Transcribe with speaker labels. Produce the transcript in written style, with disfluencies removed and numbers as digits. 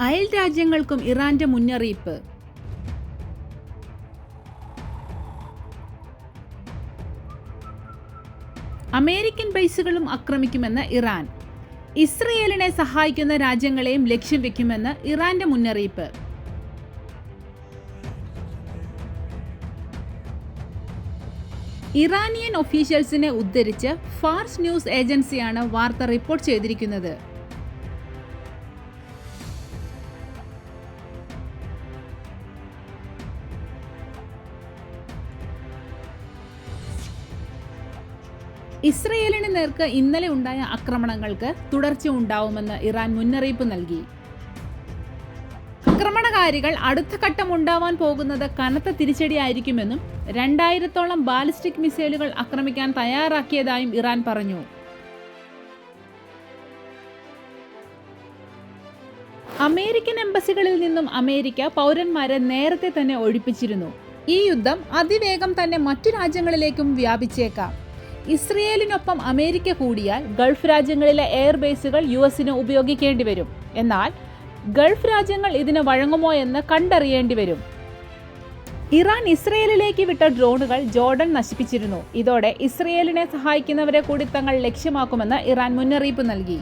Speaker 1: അയൽ രാജ്യങ്ങൾക്കും ഇറാന്റെ മുന്നറിയിപ്പ്. അമേരിക്കൻ ബേസുകളും ആക്രമിക്കുമെന്ന് ഇറാൻ. ഇസ്രയേലിനെ സഹായിക്കുന്ന രാജ്യങ്ങളെയും ലക്ഷ്യം വെക്കുമെന്ന് ഇറാന്റെ മുന്നറിയിപ്പ്. ഇറാനിയൻ ഒഫീഷ്യൽസിനെ ഉദ്ധരിച്ച് ഫാർസ് ന്യൂസ് ഏജൻസിയാണ് വാർത്ത റിപ്പോർട്ട് ചെയ്തിരിക്കുന്നത്. ഇസ്രയേലിന് നേർക്ക് ഇന്നലെ ഉണ്ടായ ആക്രമണങ്ങൾക്ക് തുടർച്ച ഉണ്ടാവുമെന്ന് ഇറാൻ മുന്നറിയിപ്പ് നൽകി. ആക്രമണകാരികൾ അടുത്ത ഘട്ടം ഉണ്ടാവാൻ പോകുന്നത് കനത്ത തിരിച്ചടിയായിരിക്കുമെന്നും 2000-ഓളം ബാലിസ്റ്റിക് മിസൈലുകൾ ആക്രമിക്കാൻ തയ്യാറാക്കിയതായും ഇറാൻ പറഞ്ഞു. അമേരിക്കൻ എംബസികളിൽ നിന്നും അമേരിക്ക പൗരന്മാരെ നേരത്തെ തന്നെ ഒഴിപ്പിച്ചിരുന്നു. ഈ യുദ്ധം അതിവേഗം തന്നെ മറ്റു രാജ്യങ്ങളിലേക്കും വ്യാപിച്ചേക്കാം. ഇസ്രയേലിനൊപ്പം അമേരിക്ക കൂടിയാൽ ഗൾഫ് രാജ്യങ്ങളിലെ എയർബേസുകൾ യുഎസിന് ഉപയോഗിക്കേണ്ടി വരും. എന്നാൽ ഗൾഫ് രാജ്യങ്ങൾ ഇതിന് വഴങ്ങുമോ എന്ന് കണ്ടറിയേണ്ടി വരും. ഇറാൻ ഇസ്രയേലിലേക്ക് വിട്ട ഡ്രോണുകൾ ജോർഡൻ നശിപ്പിച്ചിരുന്നു. ഇതോടെ ഇസ്രയേലിനെ സഹായിക്കുന്നവരെ കൂടി തങ്ങൾ ലക്ഷ്യമാക്കുമെന്ന് ഇറാൻ മുന്നറിയിപ്പ് നൽകി.